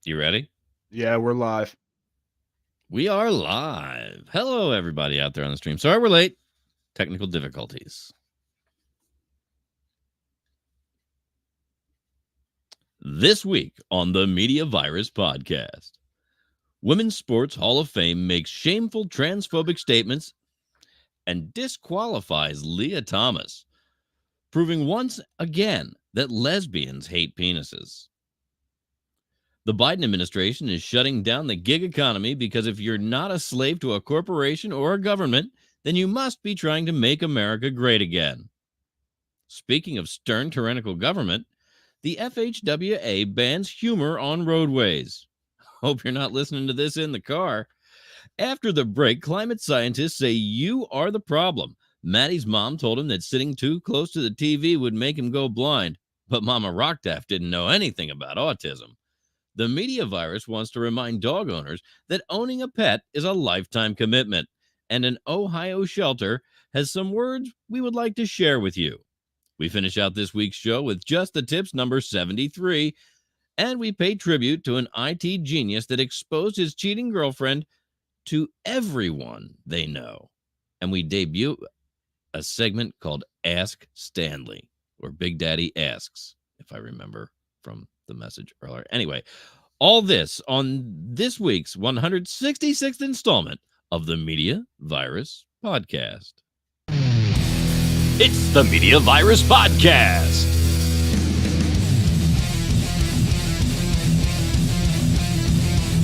You ready? Yeah, we're live. We are live. Hello, everybody out there on the stream. Sorry we're late. Technical difficulties. This week on the Media Virus Podcast, Women's Sports Hall of Fame makes shameful transphobic statements and disqualifies Leah Thomas, proving once again that lesbians hate penises. The Biden administration is shutting down the gig economy because if you're not a slave to a corporation or a government, then you must be trying to make America great again. Speaking of stern tyrannical government, the FHWA bans humor on roadways. Hope you're not listening to this in the car. After the break, climate scientists say you are the problem. Matty's mom told him that sitting too close to the TV would make him go blind, but Mama Rockdef didn't know anything about autism. The media virus wants to remind dog owners that owning a pet is a lifetime commitment, and an Ohio shelter has some words we would like to share with you. We finish out this week's show with Just the Tips number 73, and we pay tribute to an IT genius that exposed his cheating girlfriend to everyone they know. And we debut a segment called Ask Stanley, or Big Daddy Asks, if I remember from the message earlier. Anyway, all this on this week's 166th installment of the Media Virus Podcast. It's the Media Virus Podcast.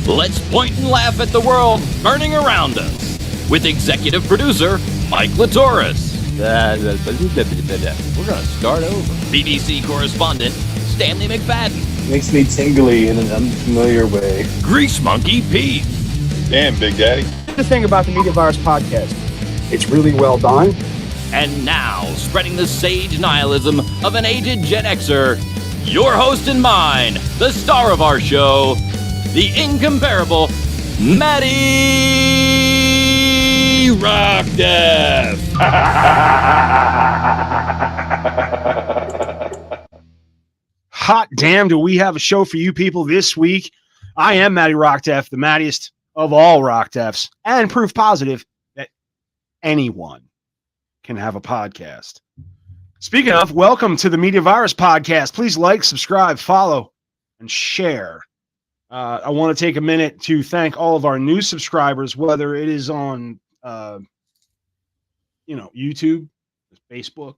Let's point and laugh at the world burning around us with executive producer Mike Latoris. We're going to start over. BBC correspondent Stanley McFadden. Makes me tingly in an unfamiliar way. Grease Monkey Pete. Damn, Big Daddy. The thing about the Media Virus Podcast, It's really well done. And now, spreading the sage nihilism of an aged Gen Xer, your host and mine, the star of our show, the incomparable Matty Rockdef. hot damn, do we have a show for you people this week? I am Matty Rockdef, the mattiest of all Rockdefs, and proof positive that anyone can have a podcast. Speaking of, welcome to the Media Virus Podcast. Please like, subscribe, follow, and share. I want to take a minute to thank all of our new subscribers, whether it is on, YouTube, Facebook,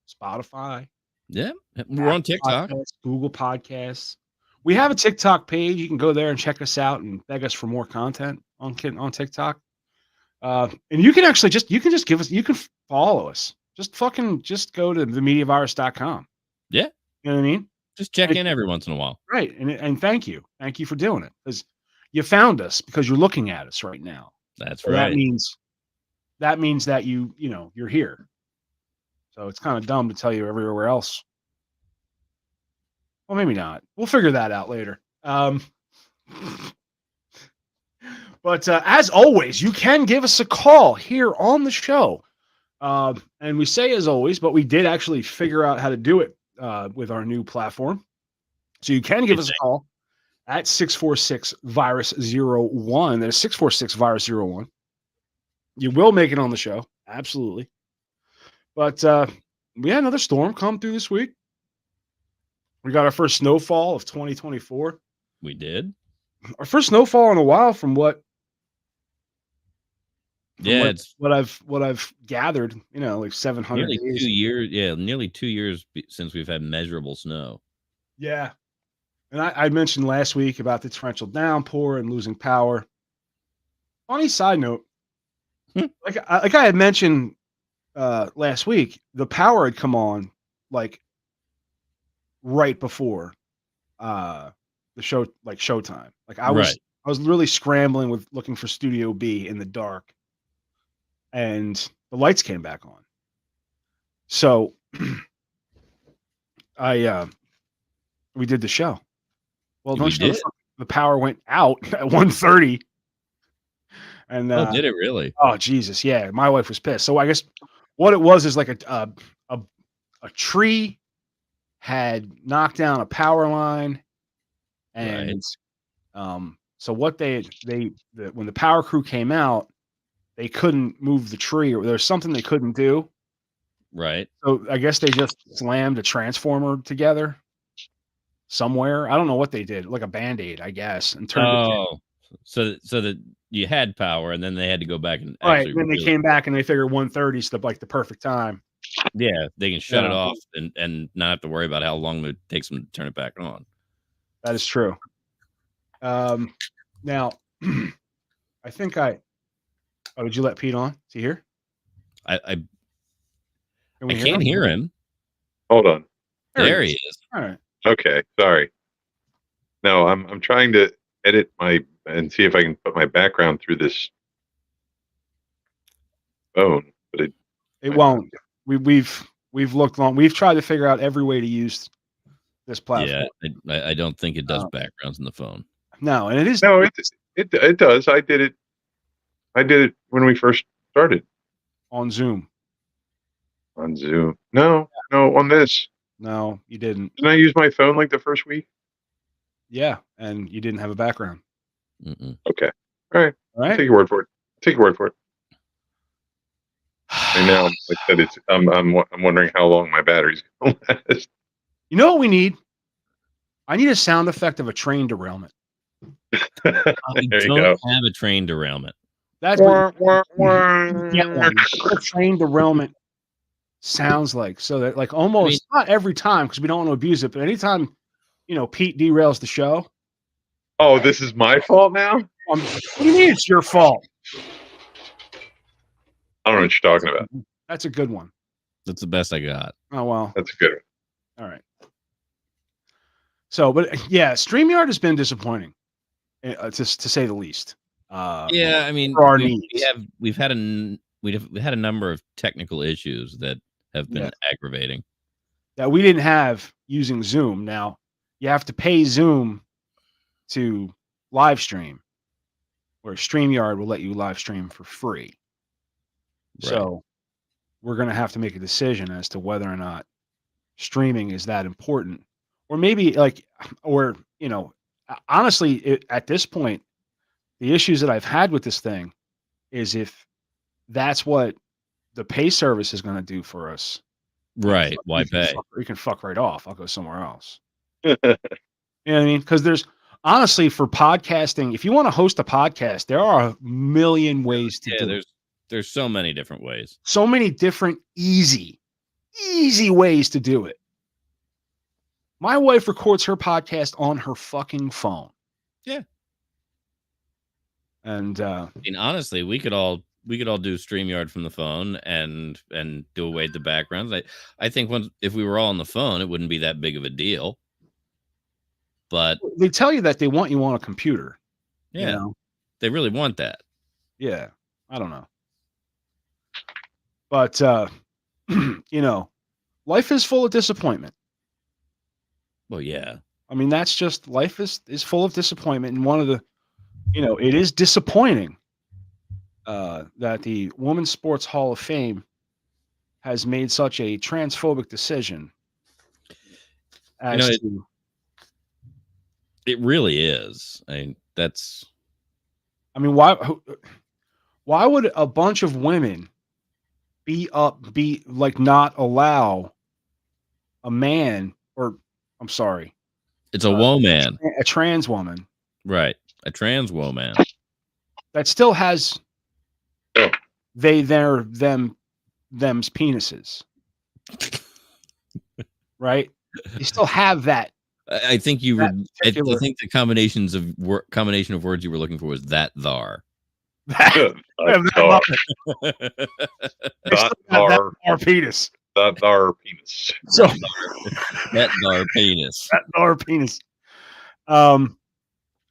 Spotify. Yeah, we're on TikTok. Google Podcasts. We have a TikTok page. You can go there and check us out and beg us for more content on TikTok. And you can actually just give us, you can follow us. Just go to themediavirus.com. Yeah. You know what I mean? Just check in every once in a while. Right. And thank you. Thank you for doing it. Because you found us because you're looking at us right now. That's So right. that means that you're here. So it's kind of dumb to tell you everywhere else. Well, maybe not. We'll figure that out later. But as always, you can give us a call here on the show. And we say as always, but we did actually figure out how to do it with our new platform. So you can give us a call at 646-VIRUS-01. That is 646-VIRUS-01. You will make it on the show. Absolutely. But we had another storm come through this week. We got our first snowfall of 2024. We did. Our first snowfall in a while from what It's what I've gathered, like 700 nearly days. 2 years. Yeah, nearly 2 years since we've had measurable snow. Yeah. And I mentioned last week about the torrential downpour and losing power. Funny side note, like I had mentioned last week, the power had come on like right before the show, like showtime. Like I was really scrambling with looking for Studio B in the dark, and the lights came back on. So we did the show. Well, don't you know the power went out at 1:30. And did it really? Oh Jesus, yeah. My wife was pissed. So I guess what it was is like a tree had knocked down a power line, And so what when the power crew came out, they couldn't move the tree, or there's something they couldn't do. Right. So I guess they just slammed a transformer together somewhere. I don't know what they did, like a Band-Aid, I guess, and turned it. So that you had power, and then they had to go back and Right. actually. Then they came back and they figured 1:30 is the perfect time. Yeah, they can shut it Yeah. off and not have to worry about how long it takes them to turn it back on. That is true. Now, I think Oh, did you let Pete on? Is he here? I Can we can't hear him. Hold on. There he is. All right. Okay, sorry. No, I'm trying to edit and see if I can put my background through this phone, but it won't. We've looked long. We've tried to figure out every way to use this platform. Yeah, I don't think it does backgrounds in the phone. No, and it is. No, it does. I did it when we first started on Zoom. On Zoom. No, on this. No, you didn't. Didn't I use my phone like the first week? Yeah, and you didn't have a background. Okay. All right. All right. Take your word for it. And now, like I said, I'm wondering how long my battery's going to last. You know what we need? I need a sound effect of a train derailment. I don't have a train derailment. That's what get one. A train derailment sounds like, so that like almost not every time, because we don't want to abuse it, but anytime Pete derails the show. Oh, this is my fault now? What do you mean it's your fault? I don't know what you're talking about. That's a good one. That's the best I got. Oh well. That's a good one. All right. So, but yeah, StreamYard has been disappointing, to say the least. Yeah, I mean, we've had a number of technical issues that have been aggravating that we didn't have using Zoom. Now you have to pay Zoom to live stream, where StreamYard will let you live stream for free. Right. So we're going to have to make a decision as to whether or not streaming is that important, or maybe honestly, at this point, the issues that I've had with this thing is if that's what the pay service is going to do for us. Right. Why pay? You can fuck right off. I'll go somewhere else. You know what I mean? Because there's honestly, for podcasting, if you want to host a podcast, there are a million ways to do it. There's so many different ways. So many different easy ways to do it. My wife records her podcast on her fucking phone. Yeah. And I mean, honestly, we could all do StreamYard from the phone and do away with the backgrounds. I think if we were all on the phone, it wouldn't be that big of a deal. But they tell you that they want you on a computer. Yeah. They really want that. Yeah. I don't know. But life is full of disappointment. Well, yeah. I mean, that's just life is full of disappointment. And one of the, it is disappointing that the Women's Sports Hall of Fame has made such a transphobic decision. It really is. I mean, why would a bunch of women not allow a man, or I'm sorry, it's a woman, a trans woman, right? A trans woman that still has them's penises, right? You still have that. I think I think the combination of words you were looking for was that thar. That our penis. That our penis. So that our penis. That our penis.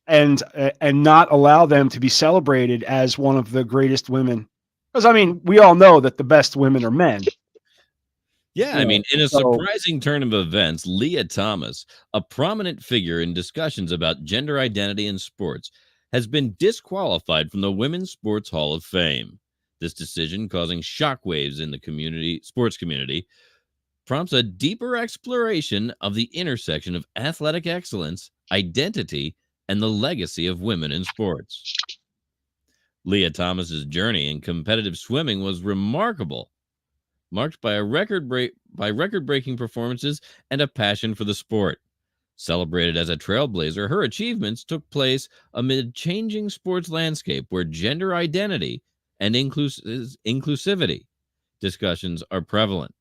And not allow them to be celebrated as one of the greatest women. Because I mean, we all know that the best women are men. Yeah, I mean, in a surprising turn of events, Leah Thomas, a prominent figure in discussions about gender identity in sports, has been disqualified from the Women's Sports Hall of Fame. This decision, causing shockwaves in the sports community, prompts a deeper exploration of the intersection of athletic excellence identity, and the legacy of women in sports. Leah Thomas's journey in competitive swimming was remarkable, marked by record-breaking performances and a passion for the sport. Celebrated as a trailblazer, her achievements took place amid changing sports landscape where gender identity and inclusivity discussions are prevalent.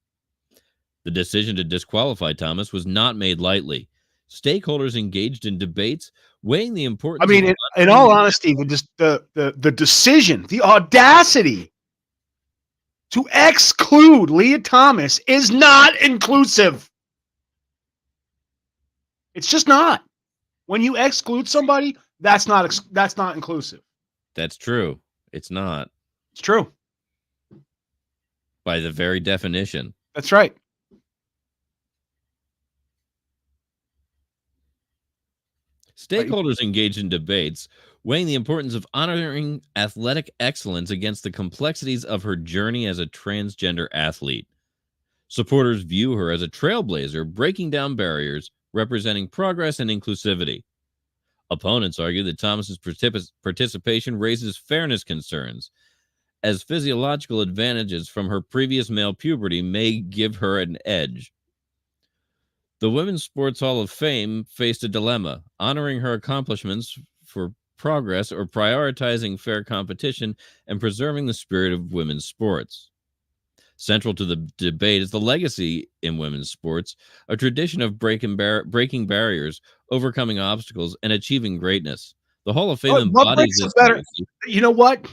The decision to disqualify Thomas was not made lightly. Stakeholders engaged in debates weighing the importance. I mean, in all honesty, the decision, the audacity to exclude Leah Thomas is not inclusive. It's just not. When you exclude somebody, that's not inclusive. That's true. It's not. It's true. By the very definition. That's right. Stakeholders engaged in debates weighing the importance of honoring athletic excellence against the complexities of her journey as a transgender athlete. Supporters view her as a trailblazer, breaking down barriers, representing progress and inclusivity. Opponents argue that Thomas's participation raises fairness concerns, as physiological advantages from her previous male puberty may give her an edge. The Women's Sports Hall of Fame faced a dilemma, honoring her accomplishments for progress or prioritizing fair competition and preserving the spirit of women's sports. Central to the debate is the legacy in women's sports, a tradition of breaking barriers, overcoming obstacles, and achieving greatness. The Hall of Fame embodies this legacy. You know what?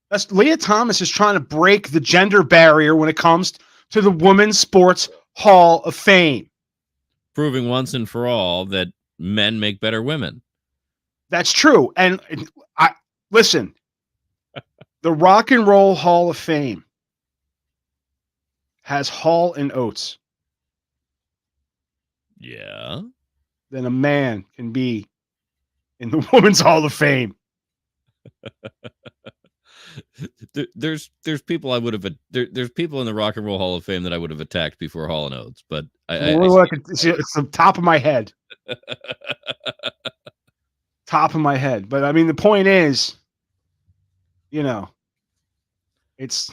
That's Leah Thomas is trying to break the gender barrier when it comes to the Women's Sports Hall of Fame. Proving once and for all that men make better women. That's true. And listen, the Rock and Roll Hall of Fame has Hall and Oates. Yeah. Then a man can be in the Women's Hall of Fame. There's people I would have there's people in the Rock and Roll Hall of Fame that I would have attacked before Hall and Oates, but it's the top of my head. Top of my head. But I mean, the point is, you know, it's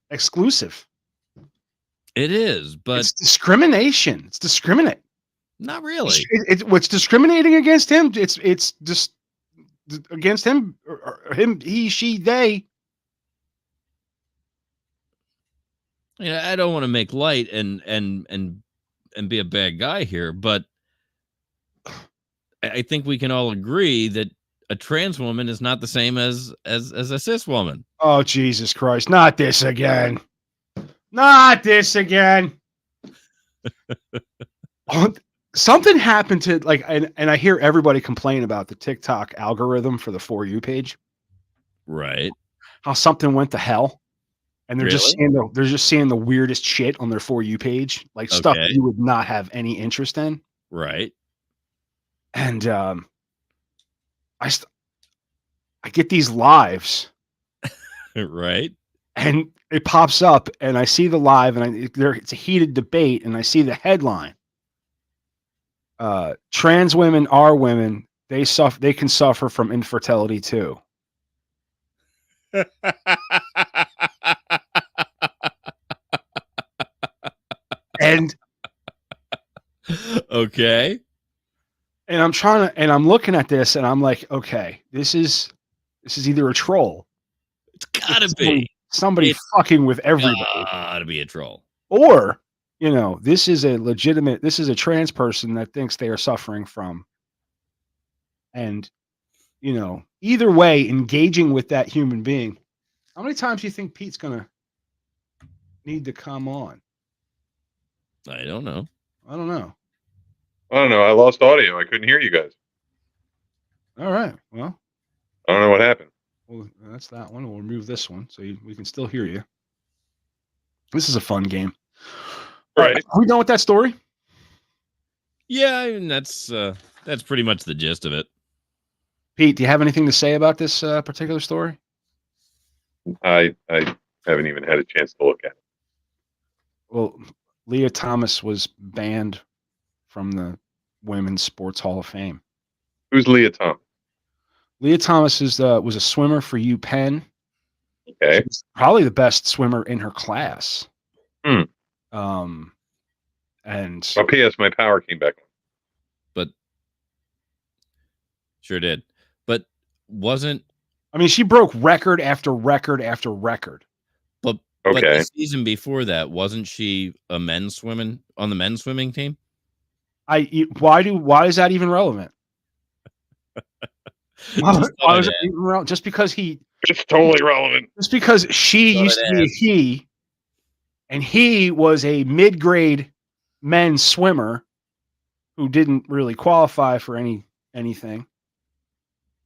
exclusive. It is, but it's discrimination. It's discriminate. Not really. What's discriminating against him? It's just against him, or him, he, she, they. I don't want to make light and be a bad guy here, but I think we can all agree that a trans woman is not the same as a cis woman. Oh, Jesus Christ. Not this again. Not this again. Something happened to and I hear everybody complain about the TikTok algorithm for the For You page. Right. How something went to hell. And they're Really? just seeing the weirdest shit on their For You page, like stuff you would not have any interest in. Right. And I get these lives. Right. And it pops up and I see the live and it's a heated debate and I see the headline. Trans women are women. They can suffer from infertility too. And okay. And I'm looking at this and I'm like, okay, this is either a troll. It's gotta be somebody fucking with everybody. Gotta be a troll. Or, this is a trans person that thinks they are suffering from. And, either way, engaging with that human being. How many times do you think Pete's going to need to come on? I don't know. I don't know. I lost audio. I couldn't hear you guys. All right. Well, I don't know what happened. Well, that's that one. We'll remove this one so we can still hear you. This is a fun game. All right. Are we done with that story? Yeah, I mean, that's pretty much the gist of it. Pete, do you have anything to say about this particular story? I haven't even had a chance to look at it. Well, Leah Thomas was banned from the Women's Sports Hall of Fame. Who's Leah Thomas? Leah Thomas was a swimmer for UPenn. Okay. She's probably the best swimmer in her class. Hmm. And Well, P.S. My power came back. But sure did. But wasn't. I mean, she broke record after record after record. But Okay. the season before that, wasn't she a men's swimming on the men's swimming team? Why is that even relevant? Why is it even relevant? Just because It's totally relevant. just because she Thought used to I'd be a ask. he, and he was a mid-grade men's swimmer who didn't really qualify for anything.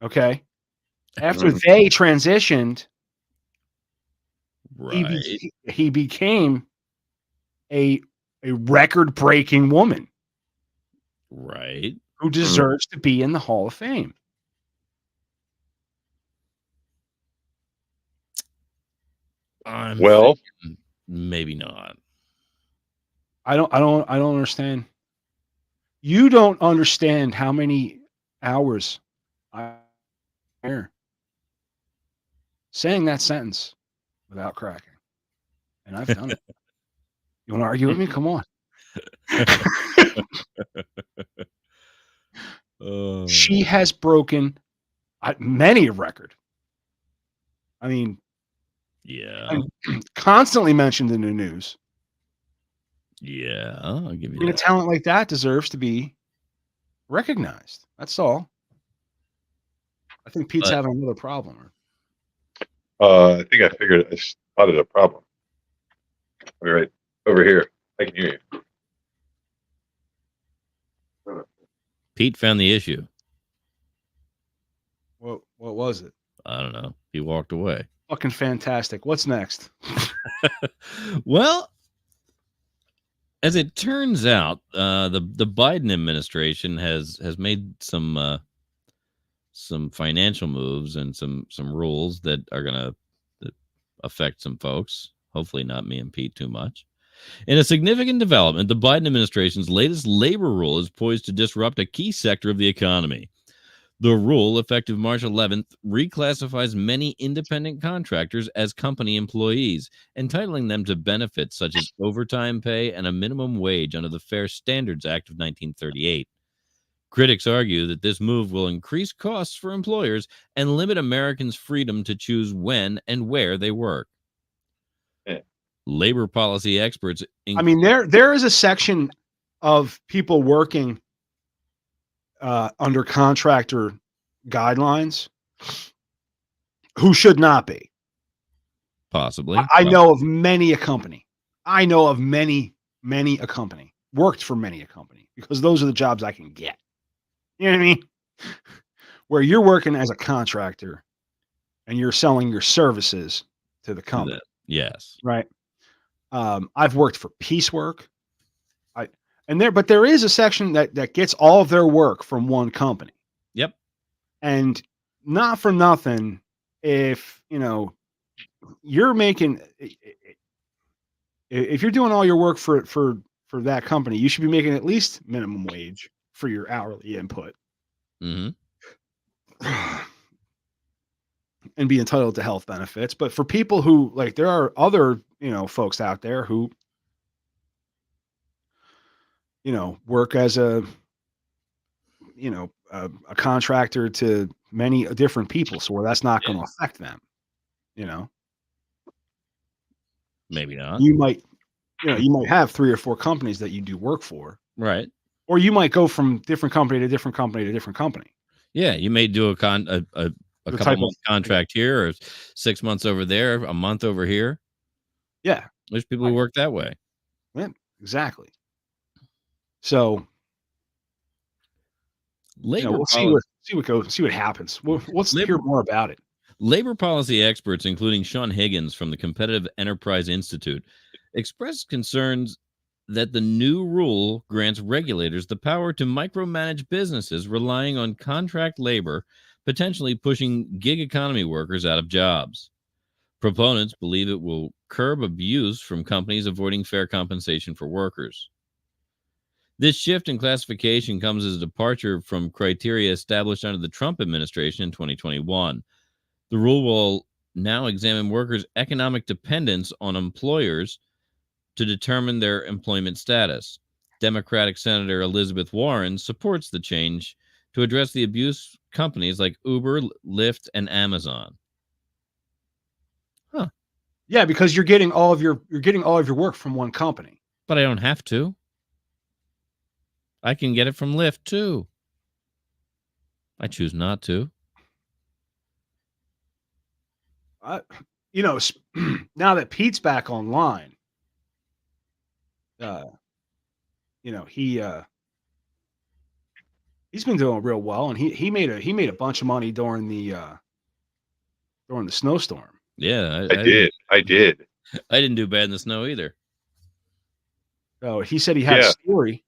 Okay. After they transitioned, Right. he became a record-breaking woman Right. who deserves to be in the Hall of Fame. Well, thinking maybe not. I don't understand. You don't understand how many hours I here saying that sentence without cracking. And I've done it. You want to argue with me? Come on. She has broken many a record. I mean, Yeah. constantly mentioned in the news. Yeah. I'll give I you mean, a that. talent like that deserves to be recognized. That's all. I think Pete's But- having another problem. I think I spotted a problem. All right, over here. I can hear you. Pete found the issue. What was it? I don't know. He walked away. Fucking fantastic. What's next? Well, as it turns out, the Biden administration has made some financial moves and some rules that are going to affect some folks. Hopefully not me and Pete too much. In a significant development, the Biden administration's latest labor rule is poised to disrupt a key sector of the economy. The rule, effective March 11th, reclassifies many independent contractors as company employees, entitling them to benefits such as overtime pay and a minimum wage under the Fair Standards Act of 1938. Critics argue that this move will increase costs for employers and limit Americans' freedom to choose when and where they work. Yeah. Labor policy experts. I mean, there is a section of people working under contractor guidelines who should not be. Possibly. I know of many a company. I know of many a company. Worked for many a company because those are the jobs I can get. You know what I mean? Where you're working as a contractor and you're selling your services to the company. Yes. Right. I've worked for piecework. But there is a section that gets all of their work from one company. Yep. And not for nothing, if you're making, if you're doing all your work for that company, you should be making at least minimum wage for your hourly input. Mm-hmm. And be entitled to health benefits. But for people who there are other, folks out there who, work as a contractor to many different people. So where that's not going to affect them, Maybe not. you might have 3 or 4 companies that you do work for. Right. Or you might go from different company to different company to different company. Yeah. You may do a couple month contract here or 6 months over there, a month over here. Yeah. There's people who work that way. Yeah, exactly. So we'll see what happens. Let's hear more about it. Labor policy experts, including Sean Higgins from the Competitive Enterprise Institute, expressed concerns that the new rule grants regulators the power to micromanage businesses relying on contract labor, potentially pushing gig economy workers out of jobs. Proponents believe it will curb abuse from companies avoiding fair compensation for workers. This shift in classification comes as a departure from criteria established under the Trump administration in 2021. The rule will now examine workers' economic dependence on employers to determine their employment status. Democratic Senator Elizabeth Warren supports the change to address the abuse companies like Uber, Lyft, and Amazon. Huh. Yeah, because you're getting all of your work from one company. But I don't have to. I can get it from Lyft too. I choose not to. Now that Pete's back online, he's been doing real well, and he made a bunch of money during the snowstorm. Yeah, I did. I didn't do bad in the snow either. So he said he had a story.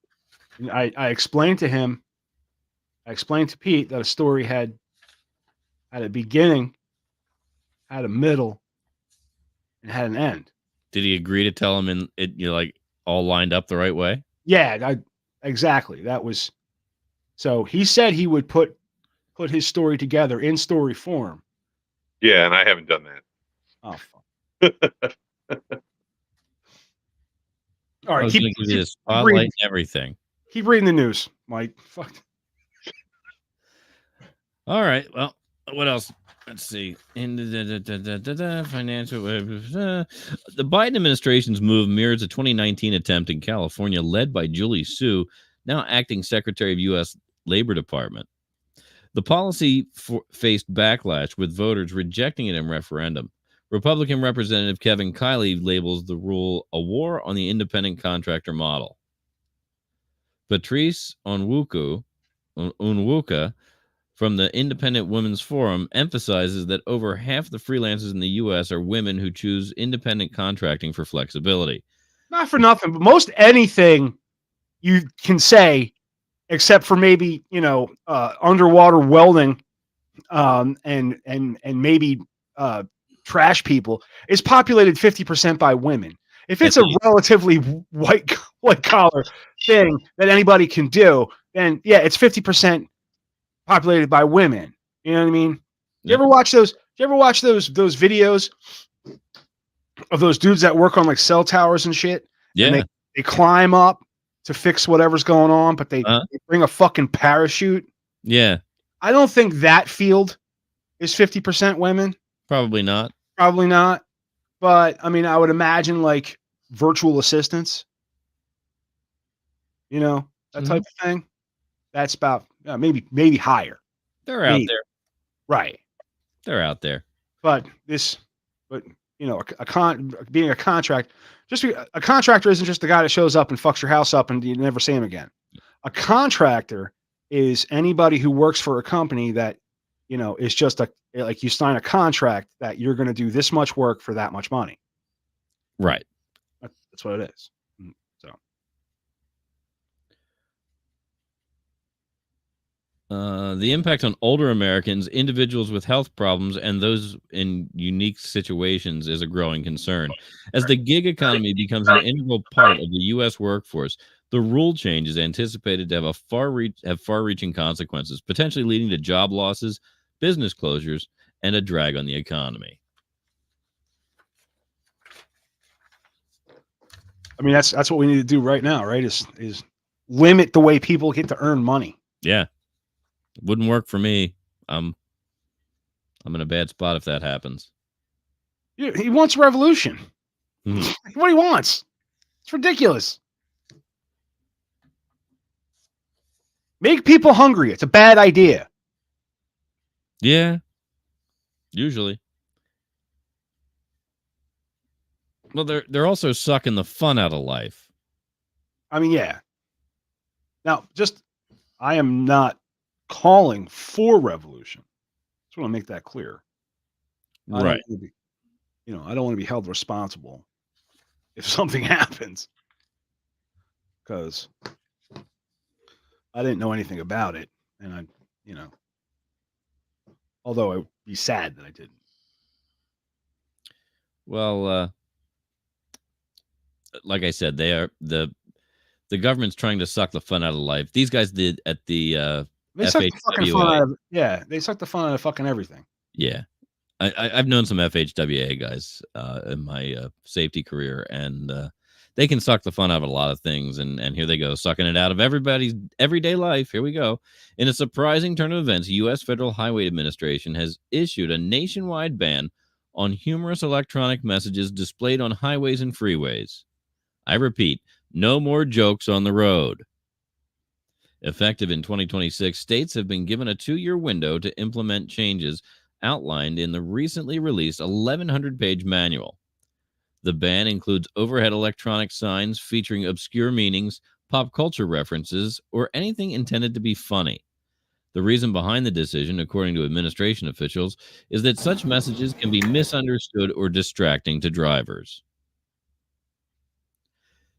And I explained to him, I explained to Pete that a story had a beginning, had a middle, and had an end. Did he agree to tell him in it, like all lined up the right way? Yeah, exactly. That was. So he said he would put his story together in story form. Yeah, and I haven't done that. Oh, fuck. All right, keep the spotlight and everything. Keep reading the news, Mike. Fuck. All right. Well, what else? Let's see. In financial, the Biden administration's move mirrors a 2019 attempt in California, led by Julie Su, now acting Secretary of U.S. Labor Department. The policy faced backlash, with voters rejecting it in referendum. Republican Representative Kevin Kiley labels the rule a war on the independent contractor model. Patrice Onwuka from the Independent Women's Forum emphasizes that over half the freelancers in the U.S. are women who choose independent contracting for flexibility. Not for nothing, but most anything you can say, except for maybe underwater welding, and maybe trash people, is populated 50% by women. If it's a relatively white collar thing that anybody can do, then yeah, it's 50% populated by women. You know what I mean? You ever watch those videos of those dudes that work on like cell towers and shit? Yeah. And they climb up to fix whatever's going on, but they bring a fucking parachute. Yeah. I don't think that field is 50% women. Probably not. But I mean, I would imagine like virtual assistants, that type of thing. That's about maybe higher. They're out there. Right. They're out there. But being a contract, a contractor isn't just the guy that shows up and fucks your house up and you never see him again. A contractor is anybody who works for a company that, is just like you sign a contract that you're going to do this much work for that much money. Right. That's what it is. So. The impact on older Americans, individuals with health problems, and those in unique situations is a growing concern. As the gig economy becomes an integral part of the U.S. workforce, the rule change is anticipated to have far-reaching consequences, potentially leading to job losses, business closures, and a drag on the economy. I mean, that's what we need to do right now, right? Is limit the way people get to earn money. Yeah. Wouldn't work for me. I'm in a bad spot if that happens. He wants revolution. What he wants. It's ridiculous. Make people hungry. It's a bad idea. Yeah. Usually. Well, they're also sucking the fun out of life. I mean, yeah. Now, I am not calling for revolution. Just want to make that clear. Right. I don't want to be held responsible if something happens, because I didn't know anything about it, and although I'd be sad that I didn't. Well, like I said, they are the the government's trying to suck the fun out of life. These guys did at the They suck the fucking fun FHWA. out of they suck the fun out of fucking everything. Yeah. I've known some FHWA guys in my safety career, and they can suck the fun out of a lot of things. And here they go, sucking it out of everybody's everyday life. Here we go. In a surprising turn of events, U.S. Federal Highway Administration has issued a nationwide ban on humorous electronic messages displayed on highways and freeways. I repeat, no more jokes on the road. Effective in 2026, states have been given a 2-year window to implement changes outlined in the recently released 1,100-page manual. The ban includes overhead electronic signs featuring obscure meanings, pop culture references, or anything intended to be funny. The reason behind the decision, according to administration officials, is that such messages can be misunderstood or distracting to drivers.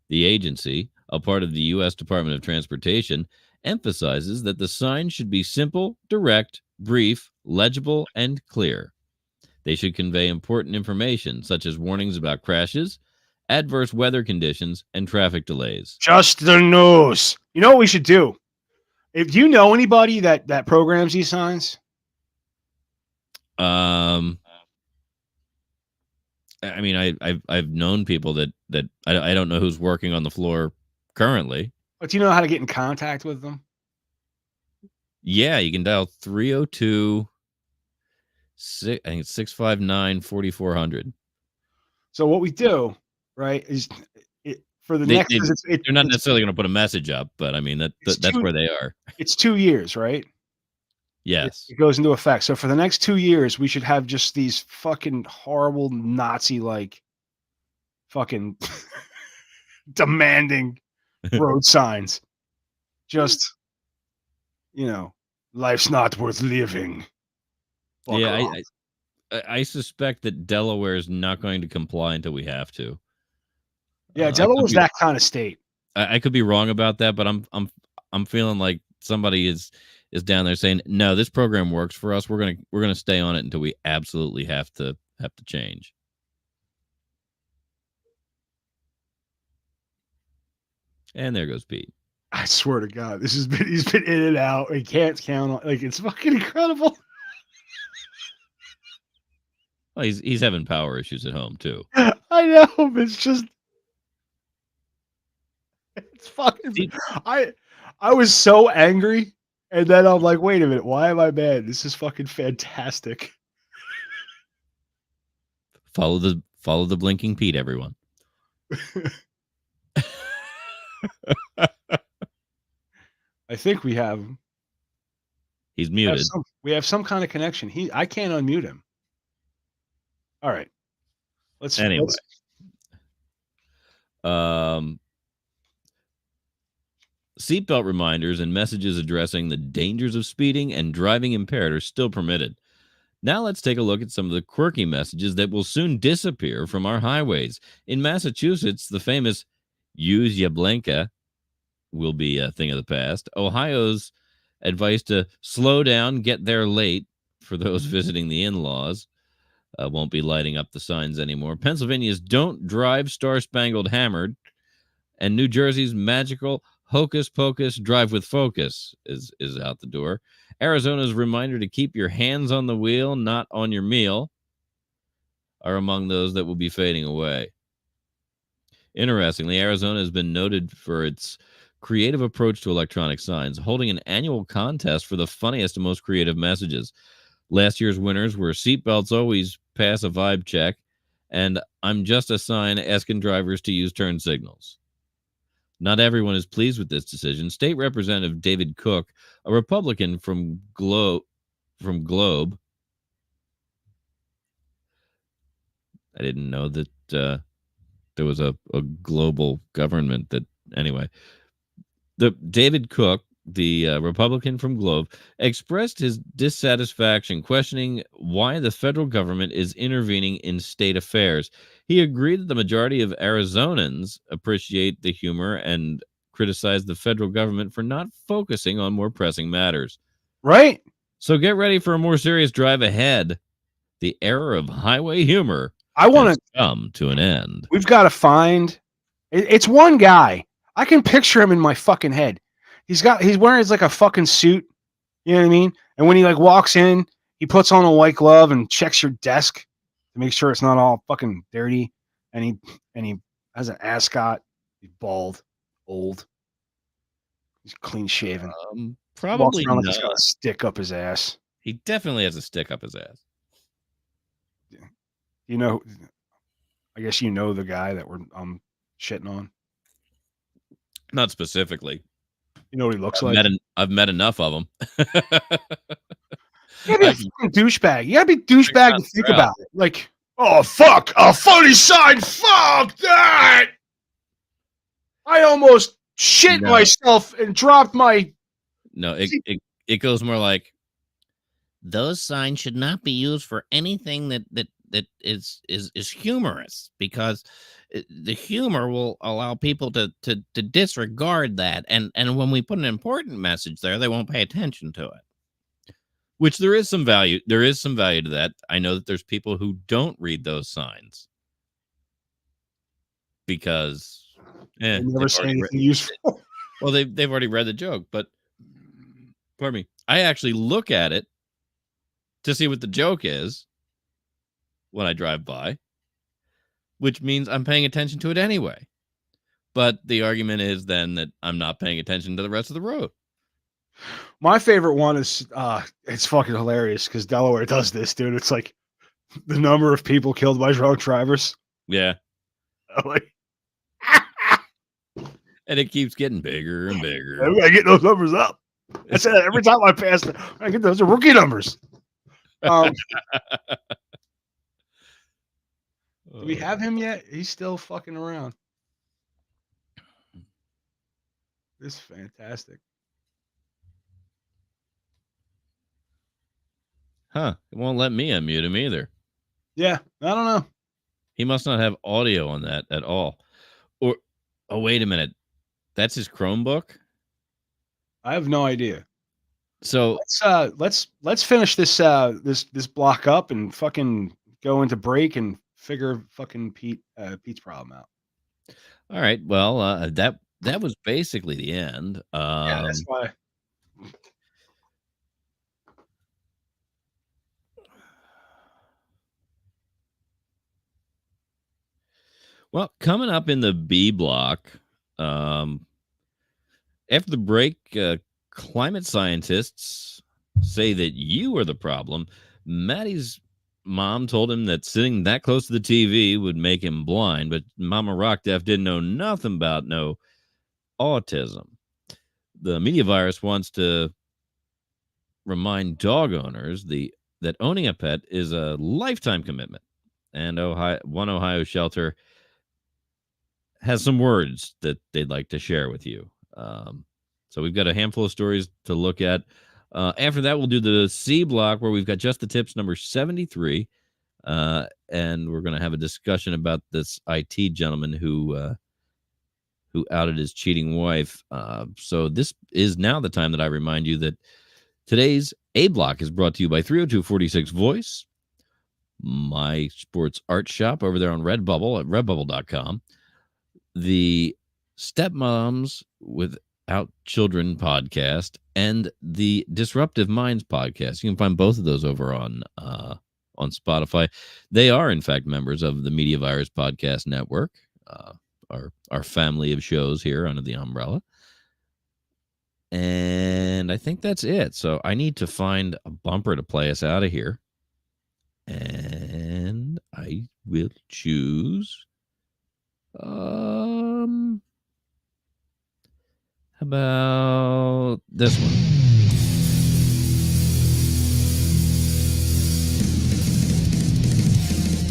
The agency, a part of the U.S. Department of Transportation, emphasizes that the sign should be simple, direct, brief, legible, and clear. They should convey important information, such as warnings about crashes, adverse weather conditions, and traffic delays. Just the news. You know what we should do? If you know anybody that programs these signs, I mean, I've known people that I don't know who's working on the floor currently. but do you know how to get in contact with them? Yeah, you can dial 302 I think it's 659-4400. So what we do, right, is for the next. They're not necessarily going to put a message up, but I mean that's where they are. It's 2 years, right? Yes. It goes into effect. So for the next 2 years, we should have just these fucking horrible Nazi-like fucking demanding road signs. Just, life's not worth living. Fuck Yeah, off. I suspect that Delaware is not going to comply until we have to. Yeah, Delaware's that kind of state. I could be wrong about that, but I'm feeling like somebody is down there saying, no, this program works for us. We're gonna stay on it until we absolutely have to change. And there goes Pete. I swear to God, he's been in and out. He can't count on, it's fucking incredible. Well, he's having power issues at home too. I know, but it's fucking. I was so angry, and then I'm like, wait a minute, why am I mad? This is fucking fantastic. Follow the blinking Pete, everyone. I think we have him. He's muted. We have some kind of connection. I can't unmute him. All right. Anyway. Seatbelt reminders and messages addressing the dangers of speeding and driving impaired are still permitted. Now let's take a look at some of the quirky messages that will soon disappear from our highways. In Massachusetts, the famous "Use Ya Blinka" will be a thing of the past. Ohio's advice to slow down, get there late for those visiting the in-laws won't be lighting up the signs anymore. Pennsylvania's "Don't Drive Star-Spangled Hammered," and New Jersey's magical "Hocus Pocus, Drive with Focus" is out the door. Arizona's reminder to keep your hands on the wheel, not on your meal, are among those that will be fading away. Interestingly, Arizona has been noted for its creative approach to electronic signs, holding an annual contest for the funniest and most creative messages. Last year's winners were "Seatbelts always pass a vibe check" and "I'm just a sign asking drivers to use turn signals." Not everyone is pleased with this decision. State Representative David Cook, a Republican from Globe. I didn't know that there was a global government that. Anyway, David Cook, the Republican from Globe, expressed his dissatisfaction, questioning why the federal government is intervening in state affairs. He agreed that the majority of Arizonans appreciate the humor and criticized the federal government for not focusing on more pressing matters. Right? So get ready for a more serious drive ahead. The era of highway humor I want to come to an end. We've got to find. It's one guy. I can picture him in my fucking head. He's wearing like a fucking suit. You know what I mean? And when he like walks in, he puts on a white glove and checks your desk to make sure it's not all fucking dirty. And he has an ascot. He's bald, old. He's clean shaven. Walks Probably around like he's got not. a stick up his ass. He definitely has a stick up his ass. You know, I guess you know the guy that we're shitting on. Not specifically. You know what he looks I've like? I've met enough of them. You gotta be a fucking douchebag. You gotta be douchebag to think about it. Like, oh fuck, a funny sign. Fuck that. I almost shit myself and dropped my. No, it goes more like, those signs should not be used for anything that is humorous, because the humor will allow people to disregard that, and when we put an important message there, they won't pay attention to it. Which there is some value. There is some value to that. I know that there's people who don't read those signs because Never say anything useful. Well, they've already read the joke, but pardon me, I actually look at it to see what the joke is when I drive by, which means I'm paying attention to it anyway. But the argument is then that I'm not paying attention to the rest of the road. My favorite one is it's fucking hilarious because Delaware does this, dude. It's like the number of people killed by drunk drivers. Yeah. Like, and it keeps getting bigger and bigger. I get those numbers up. I say that every time I pass it. I get those rookie numbers. Do we have him yet? He's still fucking around. This is fantastic. Huh. It won't let me unmute him either. Yeah, I don't know. He must not have audio on that at all. Or, oh, wait a minute. That's his Chromebook? I have no idea. So let's finish this this block up and fucking go into break and figure fucking Pete's problem out. All right. Well, that was basically the end. Yeah, that's why. Well, coming up in the B block, after the break, climate scientists say that you are the problem. Matty's mom told him that sitting that close to the TV would make him blind, but Mama Rockdef didn't know nothing about no autism. The media virus wants to remind dog owners that owning a pet is a lifetime commitment, and one Ohio shelter has some words that they'd like to share with you. So we've got a handful of stories to look at. After that, we'll do the C block, where we've got Just the Tips number 73. And we're going to have a discussion about this IT gentleman who outed his cheating wife. So this is now the time that I remind you that today's A block is brought to you by 302-46 Voice, MySports Art Shop over there on Redbubble at redbubble.com, the Stepmoms Without Children podcast, and the Disruptive Minds podcast. You can find both of those over on Spotify. They are, in fact, members of the Media Virus Podcast Network, our family of shows here under the umbrella. And I think that's it. So I need to find a bumper to play us out of here. And I will choose how about this one?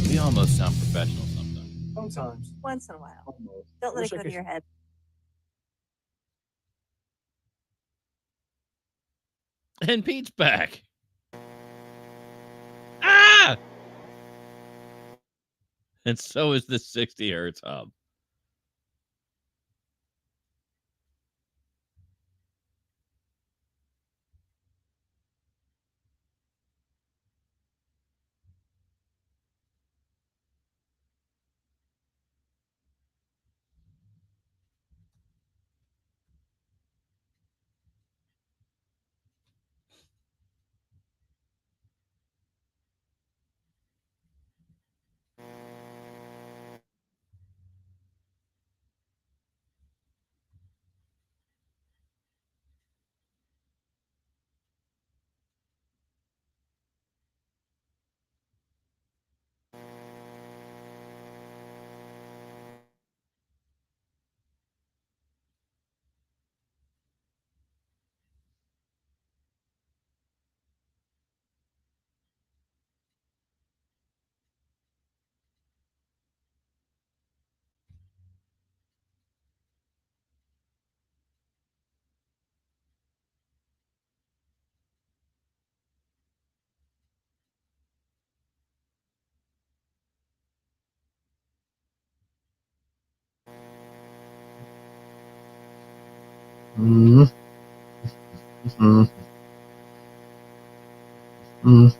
We almost sound professional sometimes. Sometimes. Once in a while. Almost. Don't let Wish it I go to could- your head. And Pete's back. Ah! And so is the 60 hertz hub. Mm. Mm. Mm.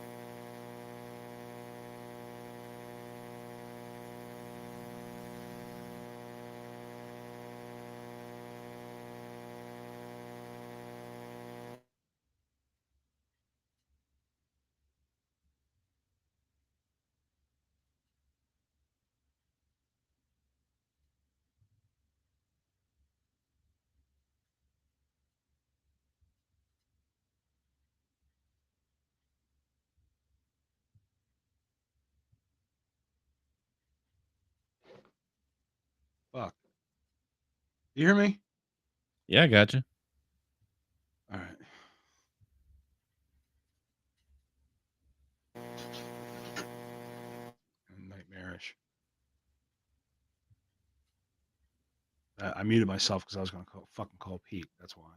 Fuck. You hear me? Yeah, I gotcha. All right. Nightmarish. I muted myself because I was going to fucking call Pete. That's why.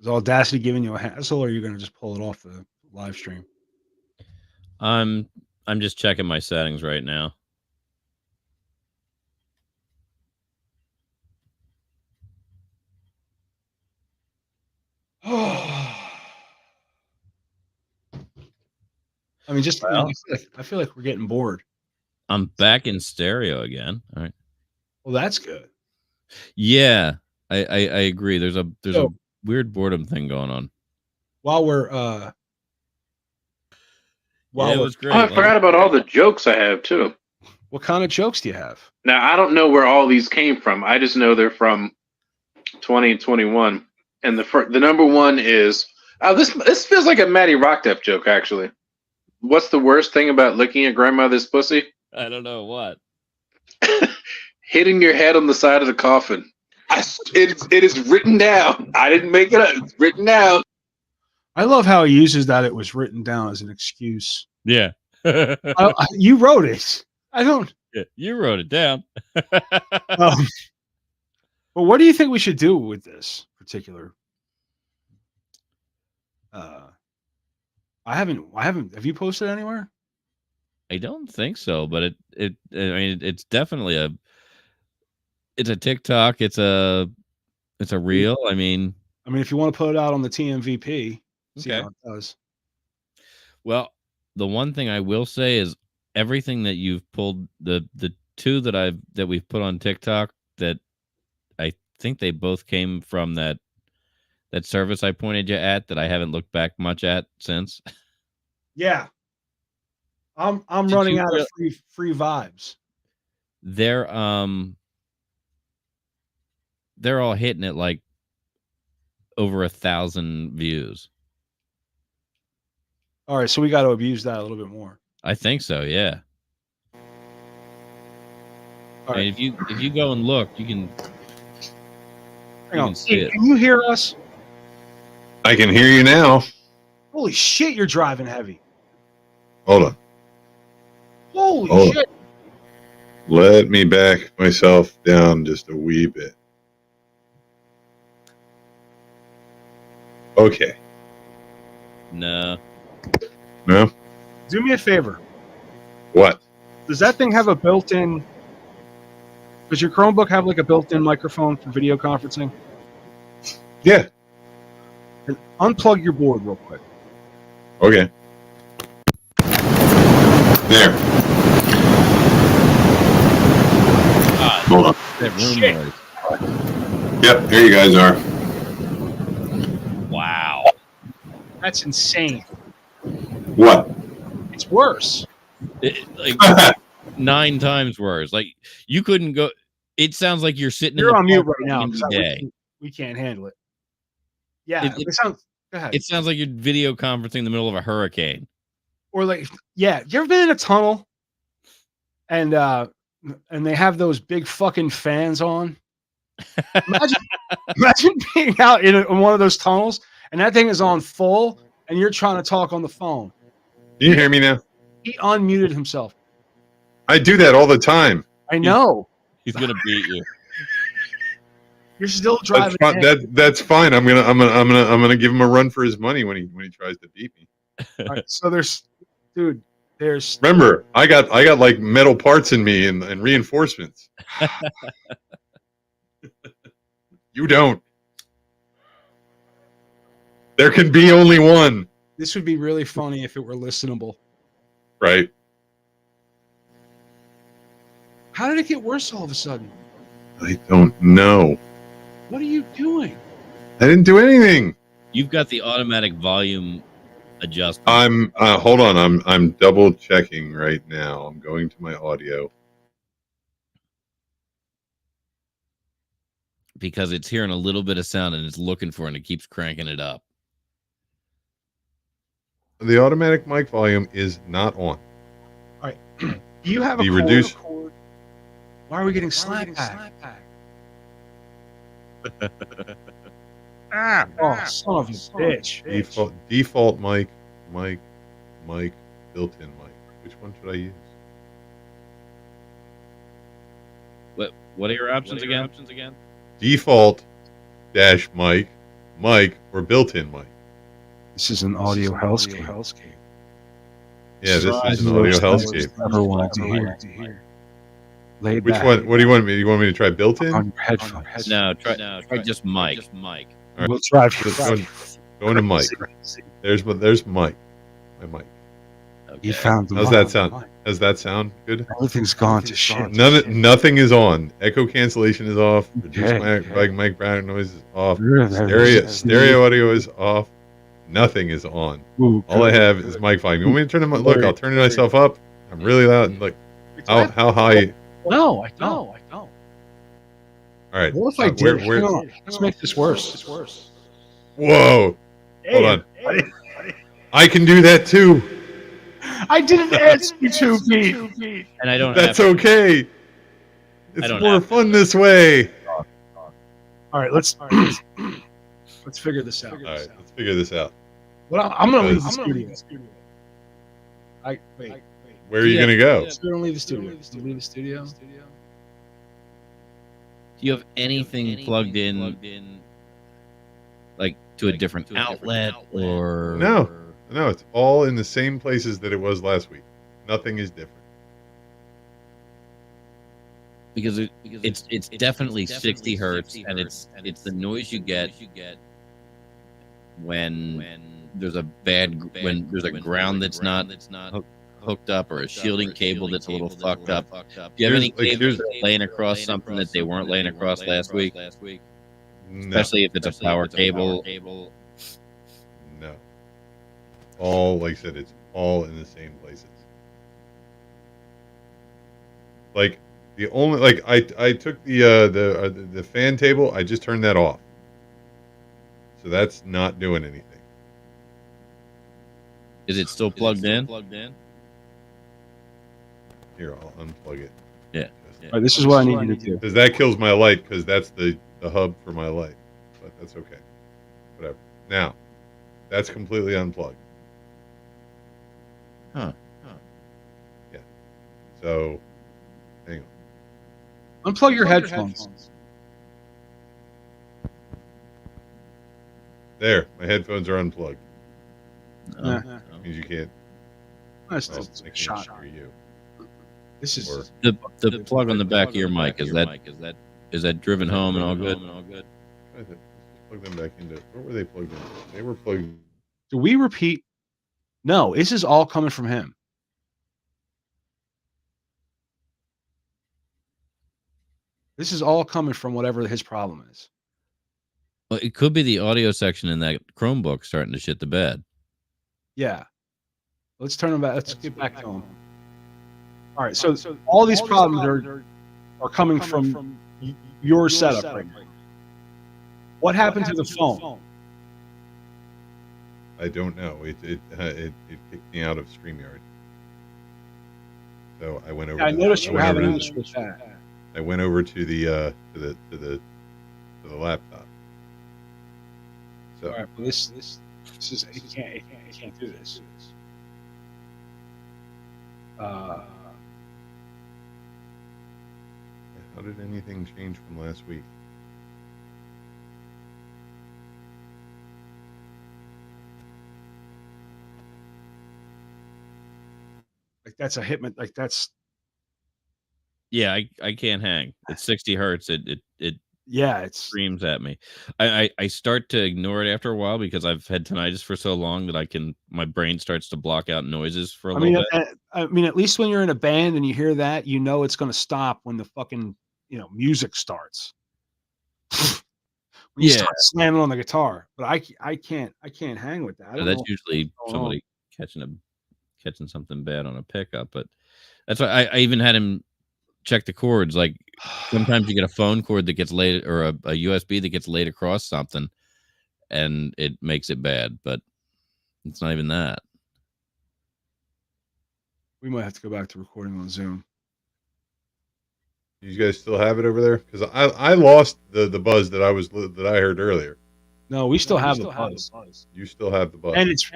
Is Audacity giving you a hassle, or are you going to just pull it off the live stream? I'm just checking my settings right now. I mean, just Well, I feel like we're getting bored. I'm back in stereo again. All right. Well, that's good. Yeah, I agree. There's a So- weird boredom thing going on. While we're Yeah, while it we're, was great. Oh, I forgot about all the jokes I have too. what kind of jokes do you have? Now I don't know where all these came from. I just know they're from 2021, and the number one is this feels like a Matty Rockdef joke actually. What's the worst thing about licking your grandmother's pussy? I don't know what. Hitting your head on the side of the coffin. It is written down. I didn't make it up. It's written down. I love how he uses that it was written down as an excuse. Yeah. You wrote it. I don't. Yeah, you wrote it down. But what do you think we should do with this particular? I haven't. Have you posted anywhere? I don't think so, but I mean, it's definitely it's a TikTok. It's a reel. I mean, if you want to put it out on the TMVP, see Okay. how it does. well, the one thing I will say is everything that you've pulled, the two that we've put on TikTok, that I think they both came from that service I pointed you at that I haven't looked back much at since. Yeah, I'm Did running you out of real- free vibes. They're all hitting it like over 1,000 views. All right, so we got to abuse that a little bit more. I think so, yeah. All I mean, if you go and look, you can Hang on. can see it. Can you hear us? I can hear you now. Holy shit, you're driving heavy. Hold on. Holy Hold on. shit. Let me back myself down just a wee bit. Okay. No. No? Do me a favor. What? Does that thing have a built-in? Does your Chromebook have like a built-in microphone for video conferencing? Yeah. And unplug your board real quick. Okay. There. Hold on. That room Shit. noise. Yep, here you guys are. Wow. That's insane. What? It's worse. Like 9 times worse. Like you couldn't go. It sounds like you're sitting You're in the on mute park right now. any 'Cause day. we can't handle it. Yeah, It- it sounds. Go ahead. It sounds like you're video conferencing in the middle of a hurricane. Or like, yeah, you ever been in a tunnel and they have those big fucking fans on? Imagine being out in one of those tunnels and that thing is on full, and you're trying to talk on the phone. Can you hear me now? He unmuted himself. I do that all the time. I know. He's gonna beat you. You're still That's driving. fine. That's fine. I'm gonna give him a run for his money when he tries to beat me. All right, so there's Remember, I got like metal parts in me and reinforcements. You don't. There can be only one. This would be really funny if it were listenable. Right. How did it get worse all of a sudden? I don't know. What are you doing? I didn't do anything. You've got the automatic volume adjustment. I'm hold on. I'm double checking right now. I'm going to my audio. because it's hearing a little bit of sound and it's looking for it and it keeps cranking it up. The automatic mic volume is not on. All right. Do you have The a reduced- cord? Why are we getting slap back? Oh, son of a bitch. Default mic, built-in mic. Which one should I use? What are your options again? Default dash mic, or built-in mic. This is an audio hellscape. Yeah, this is an audio hellscape. Never wanted to hear. Lay Which back one? What do you want me? You want me to try built-in? on your headphones. No, try just mic. All We'll try Going to mic. There's mic. My mic. You found the How's mic. that sound? Does that sound good? Everything's gone to shit. Nothing is on. Echo cancellation is off. Reduced mic background noise is off. Stereo audio is off. Nothing is on. All I have is mic volume. You want me to turn it? Look, I'll turn myself up. I'm really loud. Look, how high? No, I don't. All right. What if I did? Hang on. Let's make this worse. Whoa. Hold on. I can do that too. I didn't ask you to, Pete. And I don't That's have okay. It's don't more have fun this way. All right, let's figure this out. All right, let's figure this out. Well, I'm gonna leave the studio. Wait. Where are you going to go? We're gonna leave the studio. Leave the studio. Do you have anything plugged in like to a different outlet or No, it's all in the same places that it was last week. Nothing is different. because it's definitely 60 hertz and it's the noise you get when there's a ground that's not hooked up or a shielding cable that's a little fucked up. Do you have any cables that are laying across something that they weren't laying across last week? No. Especially if it's a power cable. No. All, like I said, it's all in the same places. Like the only, like I took the fan table. I just turned that off. So that's not doing anything. Is it still plugged in? Here, I'll unplug it. Yeah. All right, this is what I need you to do. Because that kills my light. Because that's the hub for my light. But that's okay. Whatever. Now, that's completely unplugged. Huh. Yeah. So, hang on. Unplug your headphones. There, my headphones are unplugged. Yeah. Means you can't. That's Well, just I a can't shot. hear you. This is Or The plug on the back of your mic is that driven home and all good? let's plug them back into. Where were they plugged in? They were plugged. Do we repeat? No, this is all coming from him. This is all coming from whatever his problem is. Well, it could be the audio section in that Chromebook starting to shit the bed. Yeah. Let's turn him back. Let's get back to him. All right. So all these problems are coming from your setup right now. What happened to the phone? I don't know. It kicked me out of StreamYard. So I went over. Yeah, I noticed you were having issues with that. I went over to the laptop. So All right, well, this is you can't do this. how did anything change from last week? Like that's a hitman. Like that's Yeah, I can't hang. It's 60 hertz. It yeah. It's screams at me. I start to ignore it after a while because I've had tinnitus for so long that my brain starts to block out noises for a little bit. I mean, at least when you're in a band and you hear that, you know it's going to stop when the fucking music starts. When you Yeah. start slamming on the guitar, but I can't hang with that. I don't That's know usually what's going on. somebody catching something bad on a pickup, but that's why I even had him check the cords. Like sometimes you get a phone cord that gets laid or a USB that gets laid across something and it makes it bad, but it's not even that. We might have to go back to recording on Zoom. You guys still have it over there? Because I lost the buzz that I heard earlier. No, we still have the buzz. You still have the buzz, And it's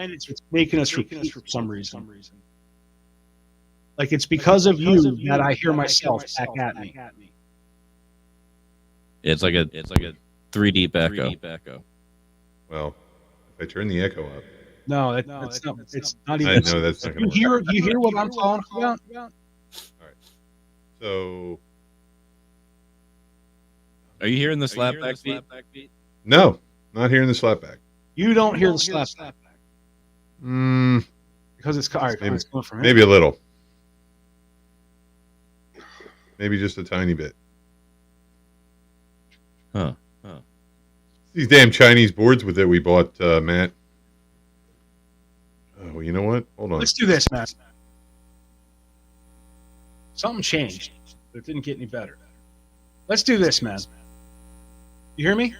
making us repeat for some reason. Like it's because of you that I hear myself back at me. It's like a 3D echo. Well, if I turn the echo up, No, that's not. It's not even. I know that's not going to work. You hear what I'm talking about? All right. So, Are you hearing the slapback beat? no, not hearing the slapback. You don't hear the slapback because it's all right. Maybe, It's going from maybe a little. Maybe just a tiny bit. Huh. These damn Chinese boards with it we bought, Matt. Oh, well, you know what? Hold on. Let's do this, Matt. Something changed, but it didn't get any better. Let's do this, man. You hear me?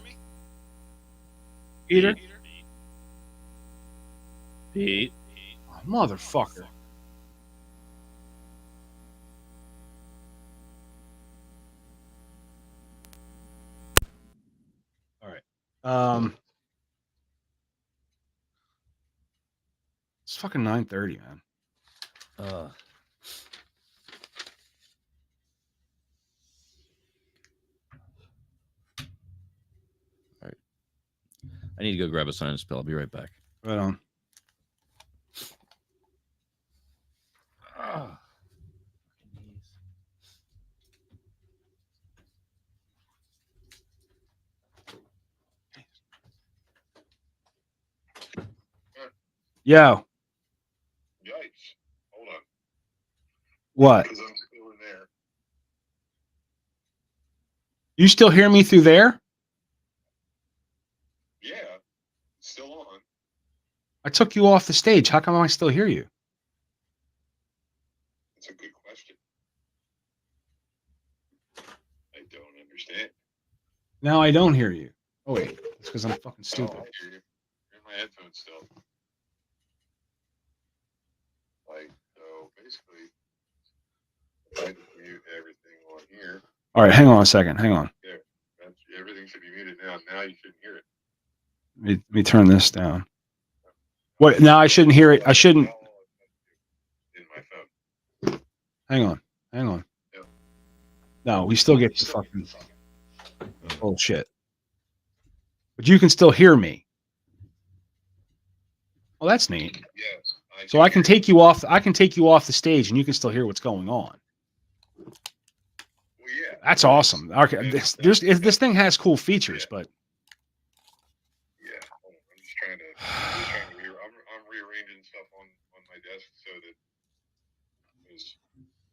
Peter? Pete. Oh, motherfucker. All right. It's fucking 9:30, man. All right. I need to go grab a sinus pill. I'll be right back. Right on. Yo. Yikes. Hold on. What? Because I'm still in there. You still hear me through there? Yeah. It's still on. I took you off the stage. How come I still hear you? That's a good question. I don't understand. Now I don't hear you. Oh, wait. It's because I'm fucking stupid. Oh, I hear you. You're in my headphones still. Like, so basically, I mute everything on here. All right. Hang on a second. Hang on. There. Everything should be muted now. Now you shouldn't hear it. Let me turn this down. What? Now I shouldn't hear it. I shouldn't. In my phone. Hang on. Hang on. Yep. No, we still get the fucking bullshit. But you can still hear me. Well, that's neat. Yes. So I can take you off. I can take you off the stage, and you can still hear what's going on. Well, yeah. That's awesome. Okay, this thing has cool features, but Yeah. I'm just trying to. I'm rearranging stuff on my desk so that is.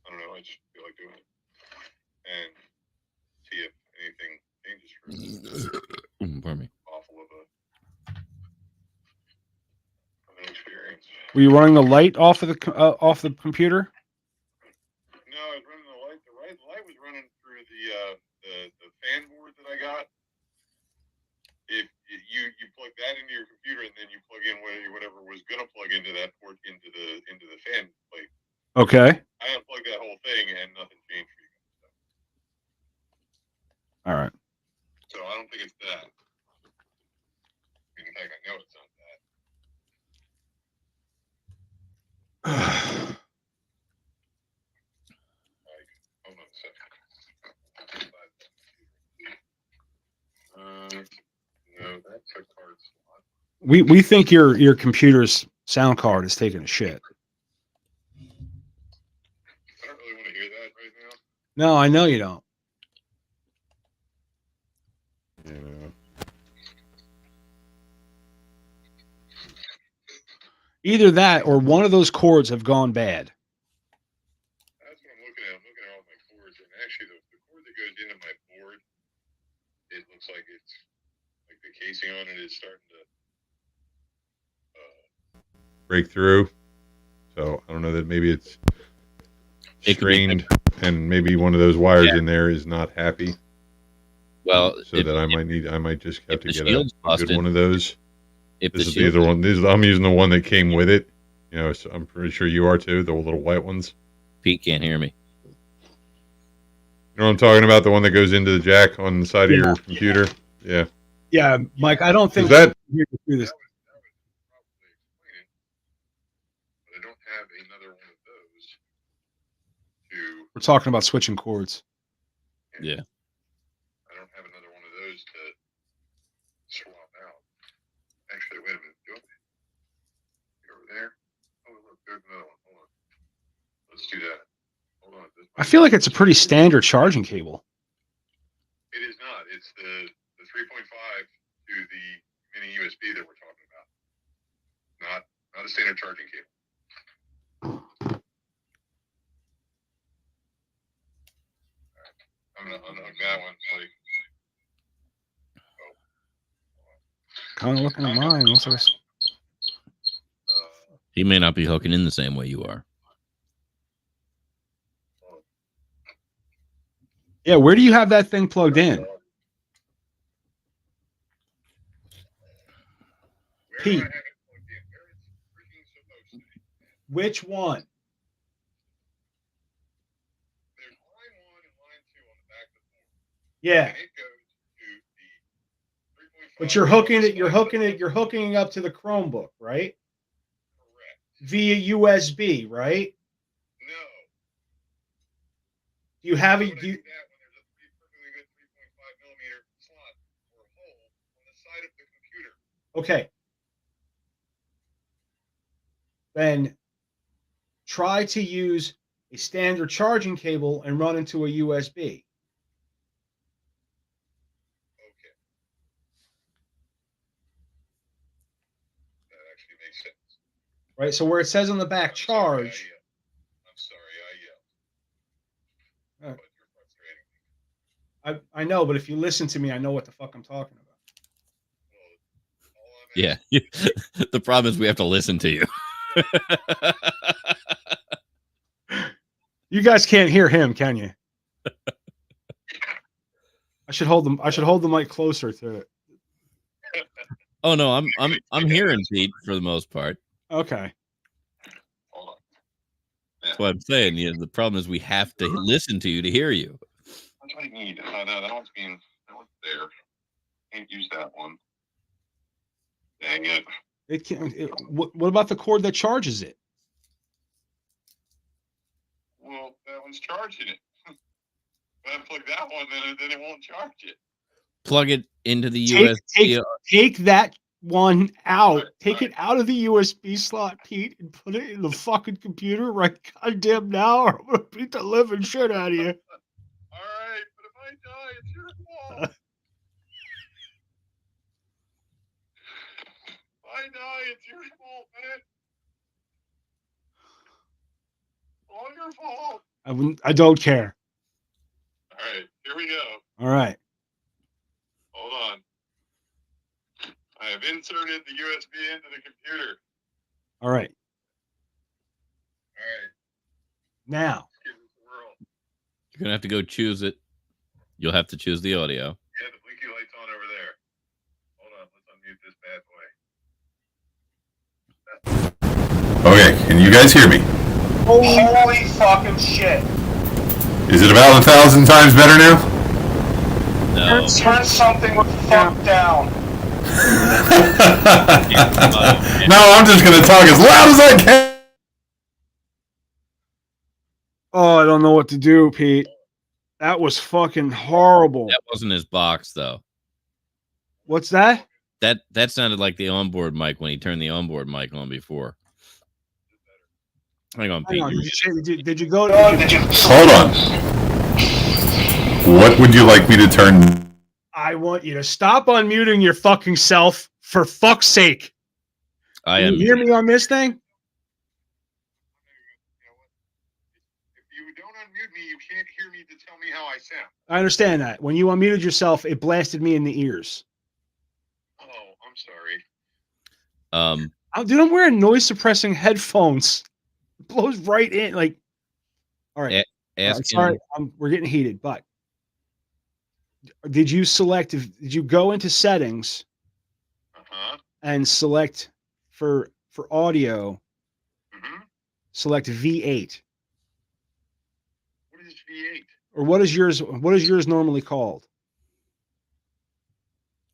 I don't know. I just feel like doing it and see if anything changes for Pardon me. awful of an experience. were you running the light off of the computer? No, I was running the light. The light was running through the fan board that I got. If you plug that into your computer and then you plug in whatever was gonna plug into that port into the fan plate. Okay. I unplugged that whole thing and nothing changed for you guys. All right. So I don't think it's that. In fact, We think your computer's sound card is taking a shit. I don't really want to hear that right now. No, I know you don't. Yeah. Either that or one of those cords have gone bad. That's what I'm looking at. I'm looking at all my cords, and actually, the cord that goes into my board, it looks like it's like the casing on it is starting to break through. So I don't know that maybe it's strained, and maybe one of those wires in there is not happy. Well, So that I might just have to get a shield's good busted, one of those. if This the is the other shield, one. I'm using the one that came with it. You know, so I'm pretty sure you are too. The little white ones. Pete can't hear me. You know what I'm talking about? The one that goes into the jack on the side of your computer. Yeah. Yeah, Mike, I don't think Is that? you can do this. That would probably explain it. But I don't have another one of those to. We're talking about switching cords. Yeah. I don't have another one of those to swap out. Actually, wait a minute. Go over there. Oh, look, there's another one. Hold on. Let's do that. Hold on. I feel like it's a pretty standard charging cable. It is not. It's the 3.5 to the mini USB that we're talking about. Not a standard charging cable. I'm gonna unhook that one. Like, Kind of looking at mine. Looks like He may not be hooking in the same way you are. yeah, where do you have that thing plugged in? Pete. Which one? There's line 1 and line 2 on the back of the board. Yeah, And it goes to the 3.5. but you're hooking it up to the Chromebook, right? Correct. Via USB, right? No. Do you have Why a would I do you, do that when there's a perfectly good 3.5 millimeter slot or hole on the side of the computer? okay. Then try to use a standard charging cable and run into a USB. Okay. That actually makes sense. Right? So where it says on the back I'm sorry, charge, I'm sorry, I Uh, yelled. But you're frustrating me. I know, but if you listen to me, I know what the fuck I'm talking about. Well, all I'm Yeah. The problem is we have to listen to you. You guys can't hear him, can you? I should hold the mic closer to it. Oh no, I'm hearing Pete for the most part. Okay. Hold on. That's what I'm saying. You know, the problem is we have to listen to you to hear you. What do I need? No, that one's there. Can't use that one. Dang it. What about the cord that charges it? Well, that one's charging it. If I plug that one, then it won't charge it. Plug it into the USB. Take that one out. Take it out of the USB slot, Pete, and put it in the fucking computer right goddamn now, or I'm gonna beat the living shit out of you. All right, but if I die, it's your fault. If I die, it's your fault, man. All your fault. I don't care. All right, here we go. All right. Hold on. I have inserted the USB into the computer. All right. All right, Now. let's give this a whirl. You're gonna have to go choose it. You'll have to choose the audio. Yeah, the blinky light's on over there. Hold on, let's unmute this bad boy. Okay, can you guys hear me? Holy fucking shit. Is it about 1,000 times better now? No. Turn something the fuck down. No, I'm just gonna talk as loud as I can. Oh, I don't know what to do, Pete. That was fucking horrible. That wasn't his box, though. What's that? That sounded like the onboard mic when he turned the onboard mic on before. Hang on, Pete. Did you go? Hold on. What would you like me to turn? I want you to stop unmuting your fucking self, for fuck's sake. Can you hear me on this thing? If you don't unmute me, you can't hear me to tell me how I sound. I understand that. When you unmuted yourself, it blasted me in the ears. Oh, I'm sorry. Dude, I'm wearing noise suppressing headphones. It blows right in. Like, all right. Sorry, we're getting heated, but did you go into settings and select for audio, select V8? What is V8? Or what is yours normally called?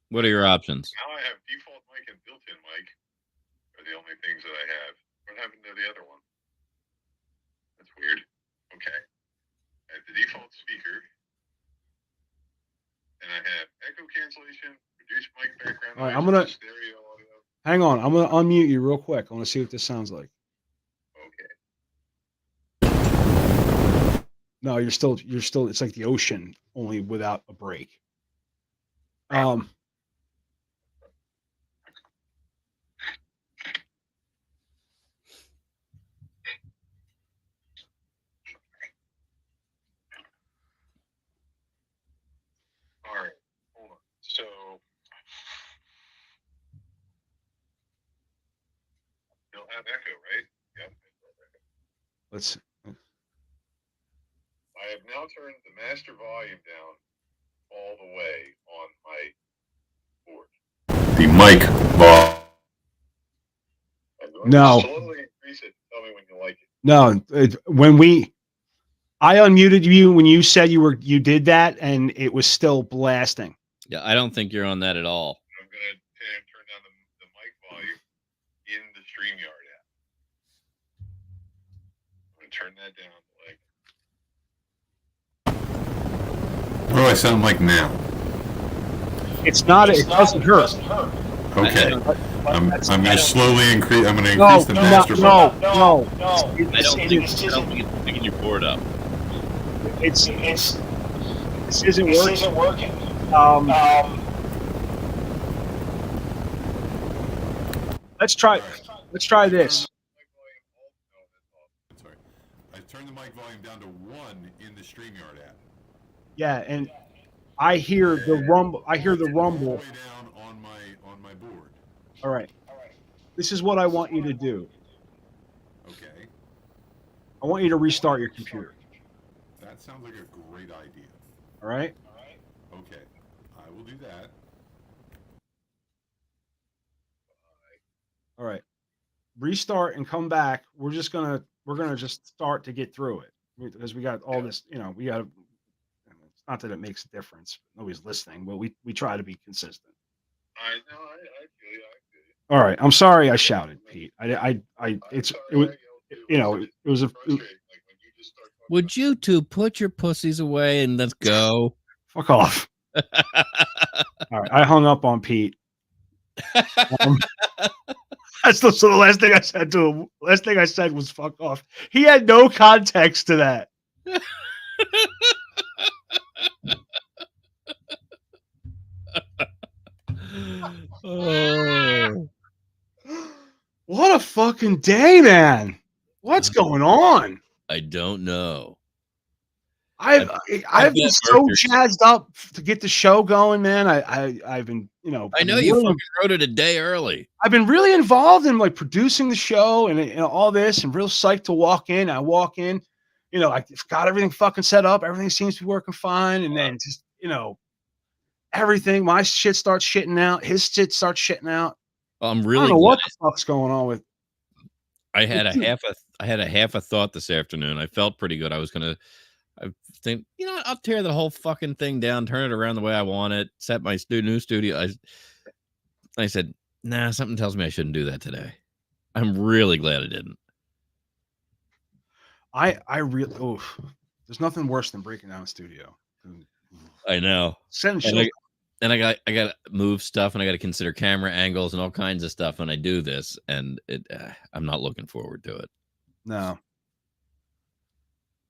What are your options? Now I have default mic and built-in mic are the only things that I have. What happened to the other one? That's weird. Okay. I have the default speaker. And I have echo cancellation, reduce mic background noise, All right, I'm gonna stereo audio. hang on. I'm gonna unmute you real quick. I want to see what this sounds like. Okay. No, you're still. It's like the ocean, only without a break. All right, hold on. So they'll have echo, right? Yep. Let's. I have now turned the master volume down all the way on my board. The mic volume. No. Slowly increase it. Tell me when you like it. No, I unmuted you when you said you did that, and it was still blasting. Yeah, I don't think you're on that at all. I'm gonna turn down the mic volume in the StreamYard app. I'm gonna turn that down. What do I sound like now? It's not. It doesn't hurt. Okay. I'm going to slowly increase. I'm going to increase the master volume. No. I don't think it's picking your board up. This isn't working. Let's try this. Sorry. I turned the mic volume down to 1 in the StreamYard app. Yeah, and I hear the rumble. All the way down on my board. All right. This is what I want you to do. Okay. I want you to restart your computer. That sounds like a great idea. All right. Okay. I will do that. All right. Restart and come back. We're gonna just start to get through it because we got all this. We got. It's not that it makes a difference. Nobody's listening, but we try to be consistent. I know. I feel you. All right. I'm sorry I shouted, Pete. It was a. Would you two put your pussies away and let's go? Fuck off. All right. I hung up on Pete. That's the last thing I said to him. Last thing I said was fuck off. He had no context to that. Oh. What a fucking day, man. What's going on? I don't know. I've been so jazzed up to get the show going, man. I've been, I know you fucking wrote it a day early. I've been really involved in like producing the show and all this, and real psyched to walk in. I walk in, I got everything fucking set up. Everything seems to be working fine, and then just everything. My shit starts shitting out. His shit starts shitting out. I'm really. I don't know what the fuck's going on with. I had a half a thought this afternoon. I felt pretty good. I think, I'll tear the whole fucking thing down, turn it around the way I want it, set my new studio. I said, nah, something tells me I shouldn't do that today. I'm really glad I didn't. I really. Oof. There's nothing worse than breaking down a studio. I know. Send And I got to move stuff, and I got to consider camera angles and all kinds of stuff when I do this, and I'm not looking forward to it. No.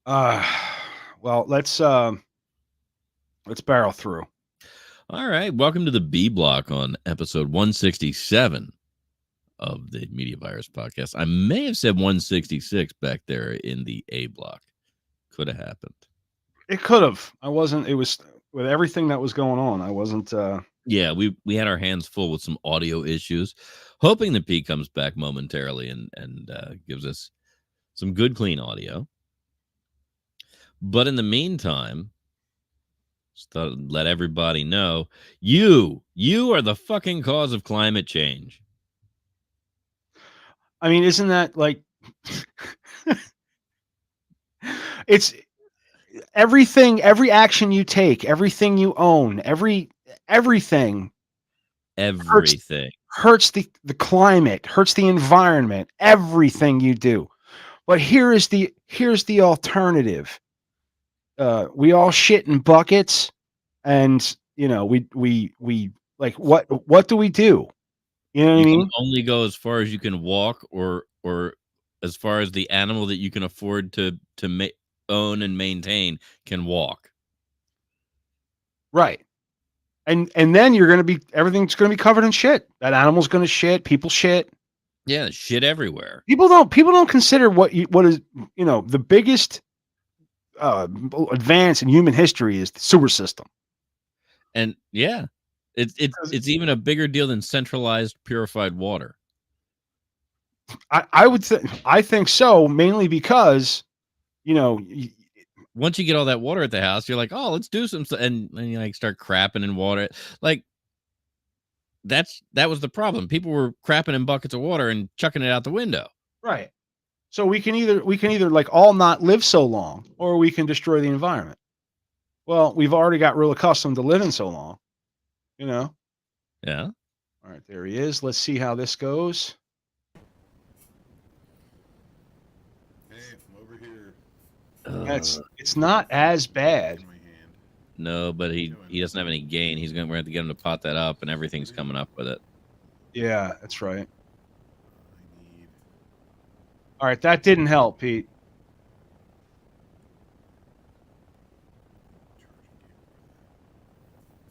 Well, let's barrel through. All right, welcome to the B block on episode 167 of the Media Virus podcast. I may have said 166 back there in the A block. Could have happened. It could have. I wasn't. It was with everything that was going on. I wasn't. Yeah, we had our hands full with some audio issues, hoping that Pete comes back momentarily and gives us some good, clean audio. But in the meantime, just thought I'd let everybody know you are the fucking cause of climate change. I mean, isn't that like? It's everything. Every action you take, everything you own, everything hurts the climate, hurts the environment, everything you do. But here's the alternative. We all shit in buckets, and we like what do we do? You know what I mean? Only go as far as you can walk, or as far as the animal that you can afford to own and maintain can walk. Right. And then everything's gonna be covered in shit. That animal's gonna shit. People shit. Yeah, shit everywhere. People don't consider what is the biggest advance in human history is the sewer system. And yeah, it's even a bigger deal than centralized purified water. I think so, mainly because once you get all that water at the house, you're like, oh, let's do some stuff, and you like start crapping in water. Like that was the problem. People were crapping in buckets of water and chucking it out the window. Right. So we can either like all not live so long, or we can destroy the environment. Well, we've already got real accustomed to living so long, Yeah. All right, there he is. Let's see how this goes. Hey, I'm over here. It's not as bad. No, but he doesn't have any gain. We're going to have to get him to pot that up, and everything's coming up with it. Yeah, that's right. All right, that didn't help, Pete.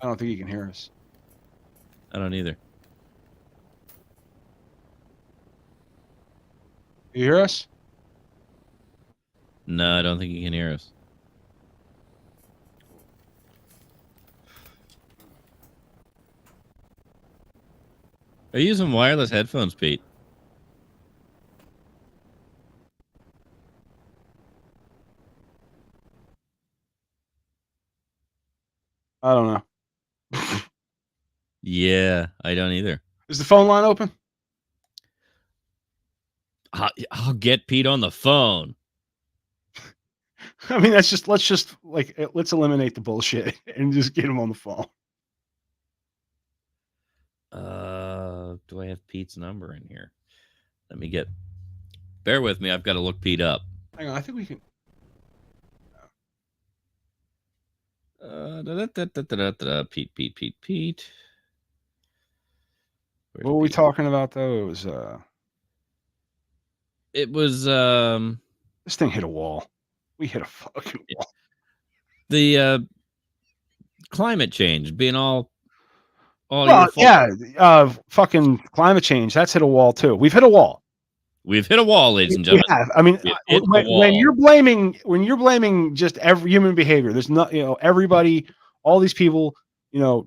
I don't think you can hear us. I don't either. You hear us? No, I don't think you can hear us. Are you using wireless headphones, Pete? I don't know. Yeah, I don't either. Is the phone line open? I'll get Pete on the phone. I mean, let's just let's eliminate the bullshit and just get him on the phone. Do I have Pete's number in here? Bear with me. I've got to look Pete up. Hang on, I think we can. Pete. What were we talking about though? It was this thing hit a wall. We hit a fucking wall. The climate change being all fucking climate change. That's hit a wall too. We've hit a wall. We've hit a wall, ladies and gentlemen. I mean, when you're blaming just every human behavior, there's not, everybody, all these people,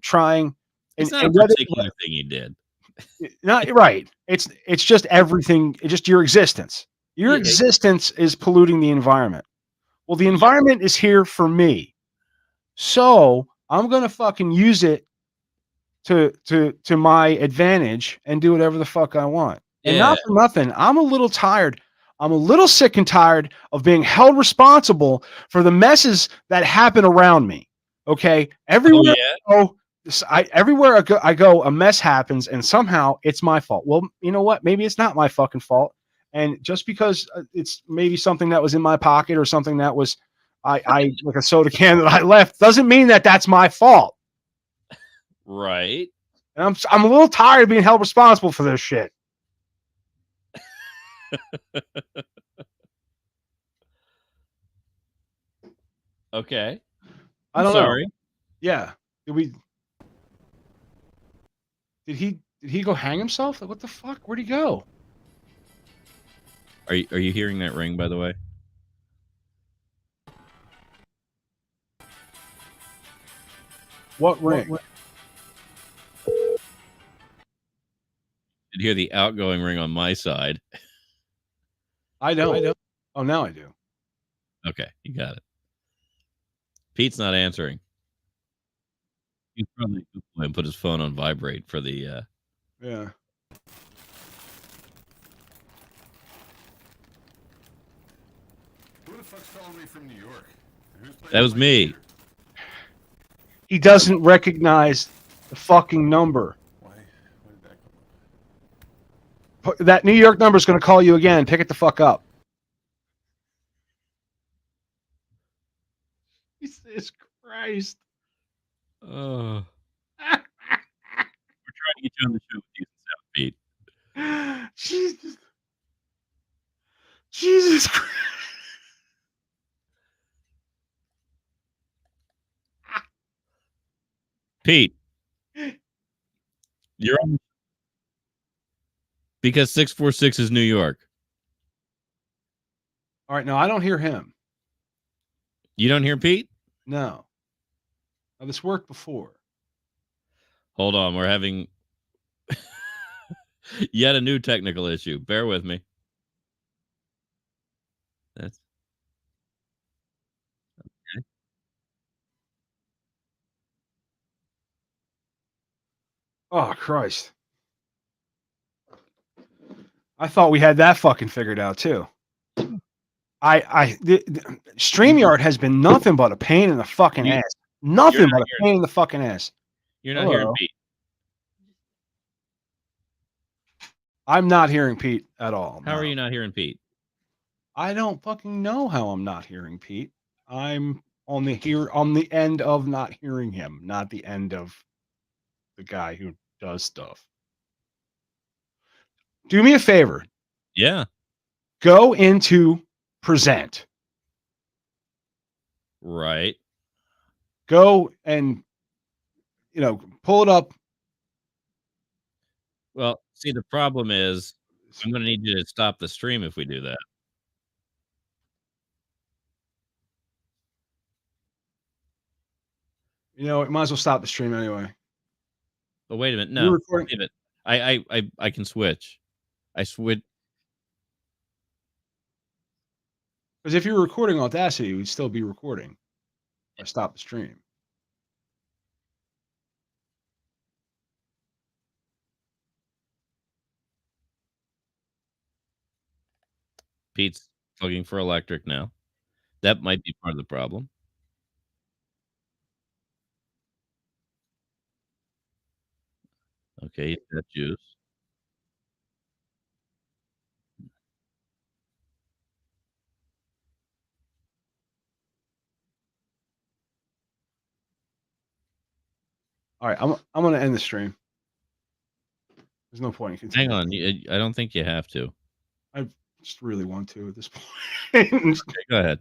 trying. It's not a particular thing you did. Not right. It's just everything. It's just your existence. Your existence is polluting the environment. Well, the environment is here for me, so I'm gonna fucking use it to my advantage and do whatever the fuck I want. And not for nothing, I'm a little tired. I'm a little sick and tired of being held responsible for the messes that happen around me. Okay, everywhere I go, a mess happens, and somehow it's my fault. Well, you know what? Maybe it's not my fucking fault, And just because it's maybe something that was in my pocket or something that was I like a soda can that I left doesn't mean that that's my fault. Right. And I'm a little tired of being held responsible for this shit. Okay. I don't Sorry. know. Yeah. Did he go hang himself? Like, what the fuck? Where'd he go? Are you hearing that ring, by the way? What ring? You'd hear the outgoing ring on my side. I don't. Oh, now I do. Okay, you got it. Pete's not answering. He's probably and put his phone on vibrate for the. Yeah. Who the fuck's calling me from New York? That was me. He doesn't recognize the fucking number. Why did that come up? That New York number is going to call you again. Pick it the fuck up. Jesus Christ. We're trying to get you on the show with decent sound, Pete. Jesus Christ. Pete, you're on. Because 646 is New York. All right, no, I don't hear him. You don't hear Pete? No. Now, this worked before. Hold on, we're having yet a new technical issue. Bear with me. That's okay. Oh, Christ. I thought we had that fucking figured out too. StreamYard has been nothing but a pain in the fucking ass. Nothing but a pain in the fucking ass. You're not hearing Pete. I'm not hearing Pete at all. How are you not hearing Pete? I don't fucking know how I'm not hearing Pete. I'm on the end of not hearing him, not the end of the guy who does stuff. Do me a favor. Yeah. Go into present. Right. Go and pull it up. Well, see, the problem is I'm going to need you to stop the stream if we do that. It might as well stop the stream anyway. But wait a minute. No, leave it. I can switch. I switch. Because if you're recording Audacity, you would still be recording. I stop the stream. Pete's plugging for electric now. That might be part of the problem. Okay, that juice. All right, I'm going to end the stream. There's no point in continuing. Hang on, I don't think you have to. I just really want to at this point. Okay, go ahead.